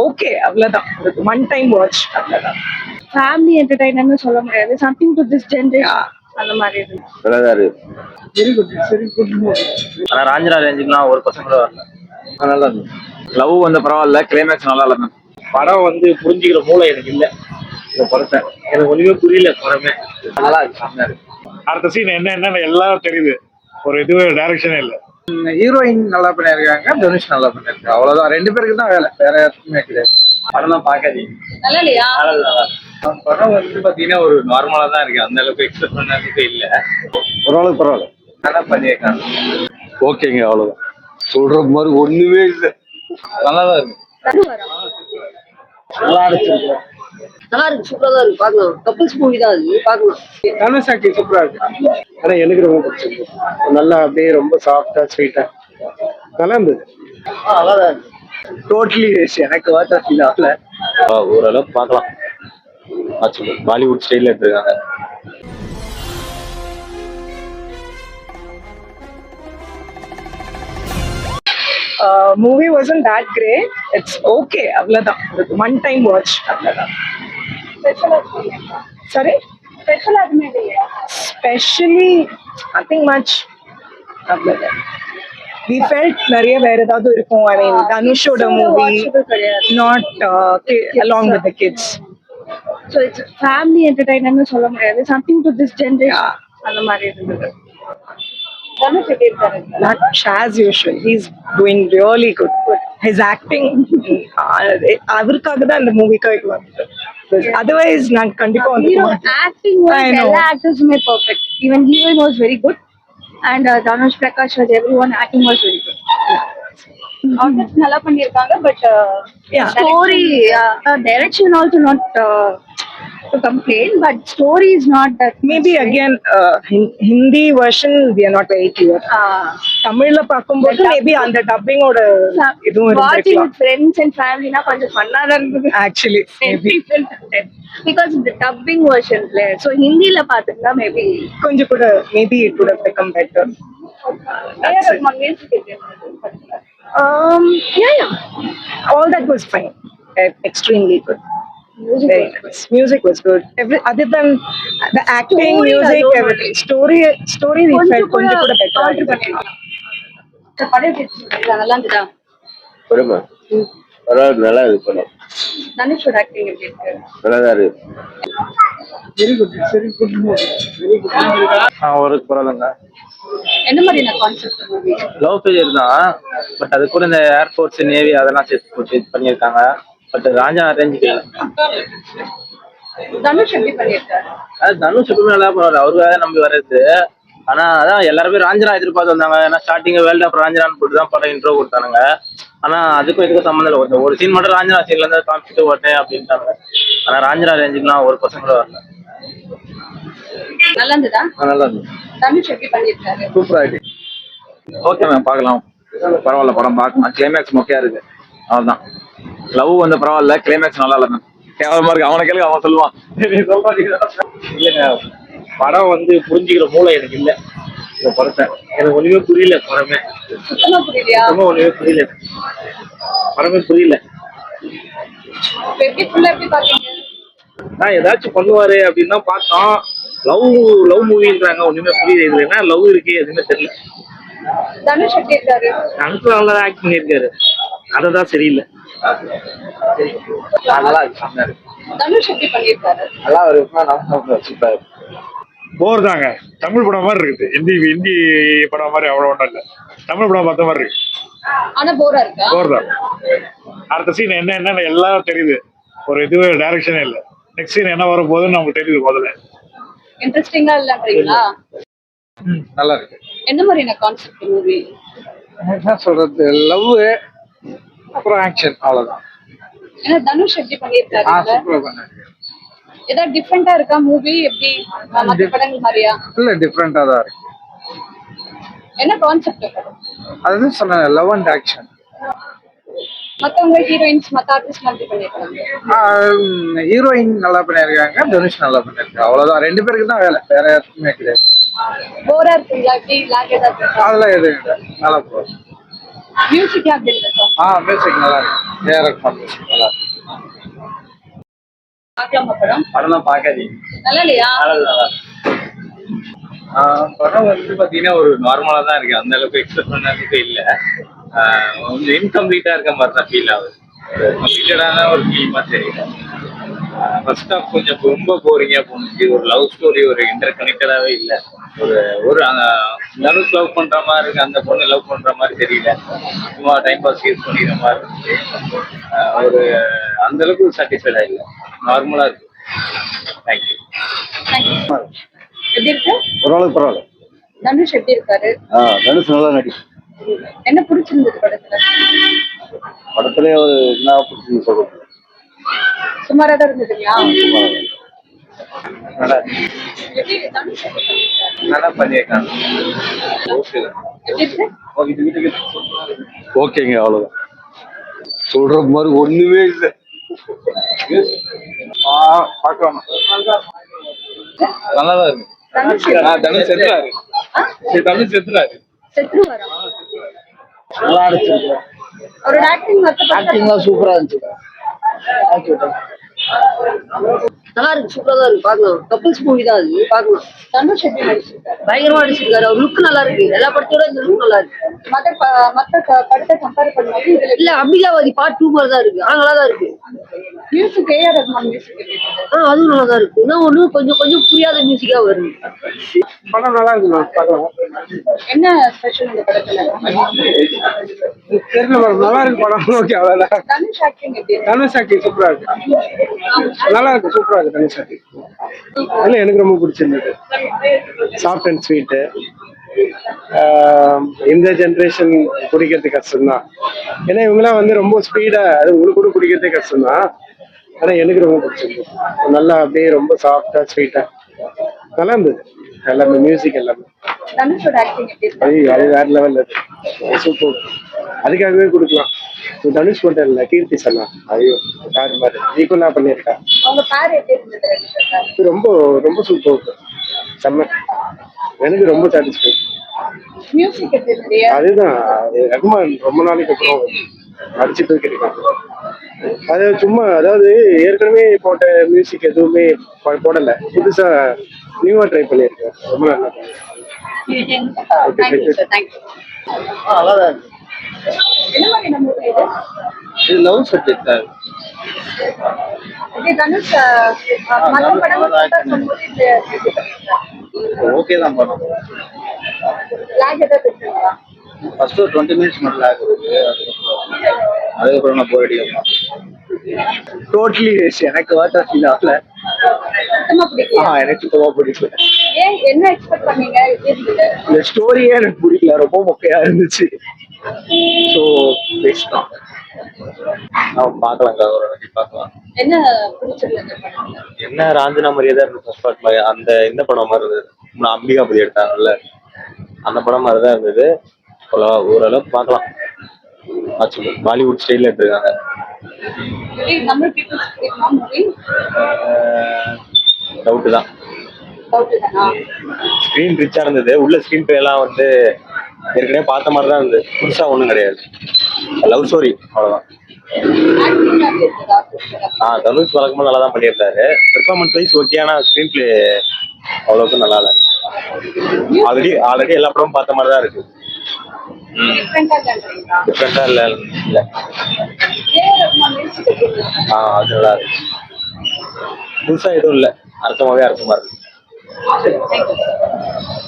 Okay அவ்வளவுதான். One time watch அவ்வளவுதான். Family என்டர்டைனர்னு சொல்ல முடியாது. சம்திங் டு திஸ் ஜெனரேஷன் அந்த மாதிரி இருக்கு. Very good very good movie. ஆனா ராஞ்சனா ரேஞ்சுக்குலாம் ஒரு பசங்க வரல. நல்லா இருந்துச்சு. லவ் வந்து பரவாயில்ல, கிளைமேக்ஸ் நல்லா இல்ல. படம் வந்து புரிஞ்சுக்கிற மூளை எனக்கு இல்ல. இந்த படத்தை எனக்கு ஒண்ணுமே புரியல. படமே நல்லா இருக்கு. அடுத்த சீன் என்ன எல்லாம் தெரியுது. ஒரு இதுவே டைரக்ஷனே இல்ல. ஹீரோயின் நல்லா பண்ணிருக்காங்க, தனுஷ் நல்லா பண்ணிருக்காங்க. அவ்வளவுதான், ரெண்டு பேருக்கு தான் வேலை, வேற யாருக்குமே கிடையாது. படம் தான் பாக்காதீங்க. நல்லா இல்லையா? படம் வந்து பாத்தீங்கன்னா ஒரு நார்மலா தான் இருக்கு. அந்த அளவுக்கு எக்ஸ்பெக்ட் பண்ண அளவுக்கு இல்ல. ஓரளவுக்கு பரவாயில்ல. நல்லா பண்ணிருக்காங்க. ஓகேங்க, அவ்வளவுதான். சொல்ற மாதிரி ஒண்ணுமே இல்ல. நல்லாதான் இருக்கு. நல்லா அடிச்சிருக்கு. நல்லா இருக்கு, சூப்பரா தான் இருக்கு. பாக்கலாம், கப்பிள்ஸ் மூவி தான் அது, பாக்கலாம். தனுஷ் ஆக்டிங் சூப்பரா இருக்கு. ஆனா எனக்கு ரொம்ப பிடிச்சிருக்கு. நல்லா அப்படியே ரொம்ப சாஃப்டா ஸ்வீட்டா நல்லா இருந்தது. நல்லாதான் இருக்கு. டோட்டலி எனக்கு வாட்டா ஃபீல் ஆகல. ஓரளவுக்கு பார்க்கலாம். பாலிவுட் ஸ்டைல்ல எடுத்துருக்காங்க. Movie wasn't that great. It's okay அவ்வளவுதான். ஒன் டைம் வாட்ச் அவ்வளவுதான். Sorry? Specially nothing much. அவ்வளவுதான். We felt நிறைய வேற ஏதாவது இருக்கும். I mean, தனுஷோட movie not along with the kids. So it's family entertainment சொல்ல முடியாது. Something to this generation அந்த மாதிரி இருந்தது. தனுஷ் எப்படி இருக்காரு? Not as usual. He's doing really good. His acting அவருக்காக தான் இந்த மூவிக்காக வந்து. Otherwise நான் கண்டிப்பா வந்து acting was எல்லா actors-உமே perfect. Even heroine was very good. And Dhanush, Prakash Raj, everyone acting was very good. Artists நல்லா பண்ணிருக்காங்க, but story, direction also not to complain, but story is not that. Maybe again Hindi version we are not very clear. தமிழ்ல பாக்கும்போது maybe அந்த dubbing ஓட இதுவும் watching with friends and family na கொஞ்சம் ஃபன்னா தான் இருந்தது actually maybe because the dubbing version player, so Hindi la பாத்துட்டா maybe கொஞ்சம் கூட maybe it would have become better. That's it. Yeah, all that was fine. Extremely good. Very nice. Music was good. Other than the acting, music, everything. Story we felt கொஞ்சம் கூட better. நல்லா இருந்ததா? நல்லா இருக்கு படம். தனுஷோட ஆக்டிங் எப்படி இருக்கு? நல்லா இருக்கு. Very good. Very good movie. Very good. ஒரு பரவாயில்லைங்க. என்ன மாதிரியான கான்செப்ட் மூவி? லவ் ஃபெயிலியர் தான். பட் அது கூட இந்த ஏர்ஃபோர்ஸ், நேவி அதெல்லாம் சேர்த்து போட்டு பண்ணியிருக்காங்க. பட் ராஞ்சா ரேஞ்சுக்கு தனுஷ் எப்படி பண்ணியிருக்காரு? தனுஷ் எப்பவுமே நல்லா பரவாயில்ல. அவருக்காக நம்பி வர்றது. ஆனா அதான் எல்லாருமே ராஞ்சனா எதிர்பார்த்து வந்தாங்க. ஏன்னா ஸ்டார்டிங் வேர்ல்ட் ஆஃப் ராஞ்சனான்னு போட்டு தான் படம் இன்ட்ரோ கொடுத்தானுங்க. ஆனா அதுக்கும் இதுக்கும் சம்மந்தம் இல்லை. ஒரு சீன் மட்டும் ராஞ்சனா சீன்ல இருந்து காமிச்சிட்டு ஓட்டேன் அப்படின்ட்டாங்க. ஆனா ராஞ்சனா ரேஞ்சுக்குலாம் ஒரு பசங்க கூட வரல. நல்லா இருந்ததா? நல்லா இருந்துச்சு. தனுஷ் எப்படி பண்ணியிருக்காரு? சூப்பரா இருக்கு. ஓகே மேம், பார்க்கலாம். பரவாயில்ல, படம் பார்க்கலாம். கிளைமேக்ஸ் மொக்கையா இருக்கு, அவ்வளவுதான். லவ் வந்து பரவாயில்ல, கிளைமேக்ஸ் நல்லா இல்ல மேம். கேவலமா இருக்கு. அவனை கேள்வி அவன் சொல்லுவான். இல்லைங்க, படம் வந்து புரிஞ்சுக்கிற மூளை எனக்கு இல்ல. இந்த படத்தை எனக்கு ஒண்ணுமே புரியல. படமே சுத்தமா புரியலையா? ஒண்ணுமே புரியல. படமே புரியல. எப்படி ஃபுல்லா எப்படி பாத்தீங்க? நான் ஏதாச்சும் பண்ணுவாரு அப்படின்னு தான் பார்த்தோம். லவ் மூவின்றாங்க, ஒண்ணுமே புரியல. இதுல என்ன லவ் இருக்கு எதுவுமே தெரியல. தனுஷ் எப்படி இருக்காரு? தனுஷ் நல்லா ஆக்ட் பண்ணியிருக்காரு. அததான் சரியில்லை. நல்லா இருக்கு. தனுஷ் எப்படி பண்ணியிருக்காரு? நல்லா இருக்கு. சூப்பரா இருக்கு. போர் தாங்க. தமிழ் படம் மாதிரி இருக்குது. ஹிந்தி படம் மாதிரி அவ்வளவு ஒன்றும் இல்லை. தமிழ் படம் பார்த்த மாதிரி இருக்கு. ஆனா போரா இருக்கா? போர் தான். அடுத்த சீன் என்ன எல்லாம் தெரியுது. ஒரு இதுவே டைரக்ஷனே இல்லை. நெக்ஸ்ட் சீன் என்ன வர போகுதுன்னு நமக்கு தெரியுது. முதல்ல இன்ட்ரெஸ்டிங்கா இல்லன்றீங்களா? நல்லா இருக்கு. என்ன மாதிரியான கான்செப்ட் மூவி? என்ன சொல்றது, லவ் அப்புறம் ஆக்ஷன், அவ்வளவுதான். ஏன்னா தனுஷ் எப்படி பண்ணியிருக்காரு? சூப்பரா பண்ணிருக்காரு. ஏதாவது டிஃபரெண்டா இருக்கா மூவி? எப்படி மற்ற படங்கள் மாதிரியா? இல்ல, டிஃபரெண்டா தான் இருக்கு. என்ன கான்செப்ட்? அதுதான் சொன்னேன், லவ் அண்ட் ஆக்ஷன். மத்தவங்க ஹீரோயின்ஸ், மத்த ஆர்டிஸ்ட் எப்படி பண்ணிருக்காங்க? ஹீரோயின் நல்லா பண்ணிருக்காங்க, தனுஷ் நல்லா பண்ணிருக்காங்க. அவ்வளவுதான், ரெண்டு பேருக்கு தான் வேலை, வேற யாருக்குமே கிடையாது. போரா இருக்குங்களா? எப்படி லாக் ஏதாவது? அதெல்லாம் எதுவும் இல்லை, நல்லா போகும். மியூசிக் எப்படி இருக்கு சார்? மியூசிக் நல்லா இருக்கு. ஏஆர் ரஹ்மான் மியூசிக் நல்லா இருக்கு. பார்க்கலாமா படம்? படம் தான் பார்க்காதீங்க. நல்லா இல்லையா? நல்லா இருக்கு. படம் வந்து பாத்தீங்கன்னா ஒரு நார்மலா தான் இருக்கு. அந்த அளவுக்கு எக்ஸ்பெக்ட் பண்ண அளவுக்கு இல்ல. கொஞ்சம் இன்கம்ப்ளீட்டா இருக்க மாதிரி தான் ஃபீல் ஆகுது. கம்ப்ளீட்டடான ஒரு ஃபிலிமா தெரியல. ஃபர்ஸ்ட் ஆஃப் கொஞ்சம் ரொம்ப போரிங்கா போனுச்சு. ஒரு லவ் ஸ்டோரி ஒரு இன்டர் கனெக்டடாவே இல்ல. ஒரு ஒரு தனுஷ் லவ் பண்ற மாதிரி இருக்கு, அந்த பொண்ணு லவ் பண்ற மாதிரி தெரியல. சும்மா டைம் பாஸ் யூஸ் பண்ணிக்கிற மாதிரி இருந்துச்சு. ஒரு அந்த அளவுக்கு சாட்டிஸ்ஃபைடா இல்லை, நார்மலா இருக்கு. தேங்க்யூ. எப்படி இருக்கு? ஓரளவுக்கு பரவாயில்ல. தனுஷ் எப்படி இருக்காரு? தனுஷ் நல்லா நடி. என்ன பிடிச்சிருந்தது படத்துல? படத்திலே ஒரு என்ன பிடிச்சி சொல்றது, சுமாரா தான் இருந்ததுங்களா? நல்லா எப்படி தனுஷ் எப்படி பண்ணிருக்காரு? நல்லா பண்ணியிருக்காங்க. ஓகே எப்படி இருக்கு? ஓகேங்க, அவ்வளவுதான். சொல்ற மாதிரி ஒண்ணுமே இல்லை. பார்க்கலாம். நல்லா தான் இருக்கு. தனுஷ் தனுஷ் செத்துறாரு. தனுஷ் செத்துறாரு. செத்துருவாரா? நல்லா அடிச்சிருக்கு. அவரோட ஆக்டிங் ஆக்டிங்லாம் சூப்பரா இருந்துச்சு. நல்லா இருக்கு, சூப்பரா தான் இருக்கு. பாக்கலாம், கப்பிள்ஸ் மூவி தான் அது, பாக்கலாம். தனுஷ் எப்படி நடிச்சிருக்காரு? பயங்கரமா அடிச்சிருக்காரு. அவர் லுக் நல்லா இருக்கு. எல்லா படத்தோட இந்த லுக் நல்லா இருக்கு. மத்த படத்தை கம்பேர் பண்ணும்போது இதுல இல்ல அம்பிகாவதி பார்ட் 2 மாதிரி தான் இருக்கு. ஆனா நல்லா தான் இருக்கு. மியூசிக் ஏஆர் ரஹ்மான் மியூசிக் எப்படி இருக்கு? அதுவும் நல்லா தான் இருக்கு. இன்னும் ஒண்ணு கொஞ்சம் கொஞ்சம் புரியாத மியூசிக்கா வருது. படம் நல்லா இருக்கு. பார்க்கலாம். என்ன ஸ்பெஷல் இந்த படத்துல? தெரியல மேடம், நல்லா இருக்கு படம். ஓகே, அவ்வளவுதான். தனுஷ் ஆக்டிங் எப்படி இருக்கு? தனுஷ் ஆக்டிங் சூப்பரா இருக்கு. நல்லா இருக்கு, சூப்பரா இருக்கு தனுஷ் ஆக்டிங். அதில் எனக்கு ரொம்ப பிடிச்சிருந்தது. Soft and sweet. இந்த ஜென்ரேஷன் குடிக்கிறது கஷ்டம்தான். ஏன்னா இவங்கெல்லாம் வந்து ரொம்ப ஸ்பீடா, அது உங்களுக்கு கூட குடிக்கிறதே கஷ்டம்தான். ஆனா எனக்கு ரொம்ப பிடிச்சிருந்தது. நல்லா அப்படியே ரொம்ப சாஃப்டா ஸ்வீட்டா நல்லா இருந்தது. எல்லாமே மியூசிக் எல்லாமே தனுஷோட ஆக்டிங் எப்படி இருக்கு? அது வேற லெவல்ல இருக்கு. சூப்பர். அதுக்காகவே கொடுக்கலாம். தனுஷ் மட்டும் இல்ல, கீர்த்தி சன்னா ஐயோ யாரு மாதிரி ஈக்குவலா பண்ணியிருக்கா. அவங்க பேர் எப்படி இருந்தது? இது ரொம்ப ரொம்ப சூப்பர், செம்ம. எனக்கு ரொம்ப சாட்டிஸ்ஃபை. மியூசிக் எப்படி இருந்தது? அதுதான், அது ரகுமான் ரொம்ப நாளைக்கு அப்புறம் அடிச்சுட்டு இருக்காங்க. அது சும்மா, அதாவது ஏற்கனவே போட்ட மியூசிக் எதுவுமே போடல, புதுசா நியூவா ட்ரை பண்ணியிருக்கேன். ரொம்ப நல்லா தேங்க்யூ சார், தேங்க்யூ. நல்லாதான் இருக்கு. என்ன மாதிரி மூவி இது? இது லவ் சப்ஜெக்ட் தான். இது தனுஷ் மற்ற படம் பண்ணும்போது இது எப்படி பண்ணிருக்காரு? ஓகே தான் படம். லாக் ஏதாவது இருக்குங்களா? ஃபர்ஸ்ட் ஒரு 20 மினிட்ஸ் மட்டும் லாக் இருக்கு. அதுக்கப்புறம் நான் போர் அடிக்கலாம். டோட்டலி எனக்கு வாட்டர் ஃபீல் ஆகல. சுத்தமா பிடிக்கல. எனக்கு சுத்தமா பிடிக்கல. ஏன், என்ன எக்ஸ்பெக்ட் பண்ணீங்க? எப்படி இருந்தது? இந்த ஸ்டோரியே எனக்கு பிடிக்கல, ரொம்ப மொக்கையா இருந்துச்சு. ஸோ பெஸ்ட் தான். பார்க்கலாங்க, ஒரு வாட்டி பார்க்கலாம். என்ன பிடிச்சிருந்தது படத்துல? என்ன ராஞ்சனா மாதிரியே தான் இருந்தது ஃபர்ஸ்ட் பார்ட்ல. அந்த இந்த படம் மாதிரி இருந்தது. அம்பிகாபதி எடுத்தாங்கல்ல, அந்த படம் மாதிரி தான் இருந்தது. ஓரளவுக்கு பார்க்கலாம். பாலிவுட் ஸ்டைல்ல எடுத்திருக்காங்க. தமிழ் பீப்புள்ஸ் மூவி டவுட்டு தான். டவுட் தானா? ஸ்க்ரீன் ரிச்சா இருந்தது. உள்ள ஸ்க்ரீன் பிளே எல்லாம் வந்து ஏற்கனவே பார்த்த மாதிரி தான் இருந்தது. புதுசா ஒன்றும் கிடையாது. லவ் ஸ்டோரி அவ்வளவுதான். ஆக்டிங் எப்படி இருக்குதா? தனுஷ் வழக்கமா நல்லா தான் பண்ணியிருந்தாரு. பெர்ஃபார்மன்ஸ் வைஸ் ஓகே, ஆனா ஸ்க்ரீன் பிளே அவ்வளவுக்கு நல்லா இல்லை. ஆல்ரெடி எல்லா படமும் பார்த்த மாதிரி தான் இருக்கு. டிஃபரெண்டா பண்றீங்களா? டிஃப்ரெண்டா இல்ல. ஏஆர் ரஹ்மான் மியூசிக் எப்படி இருக்கு? அது நல்லா இருக்கு. புதுசா எதுவும் இல்லை, அர்த்தமாவே அர்த்தமா இருக்கு. Thank you.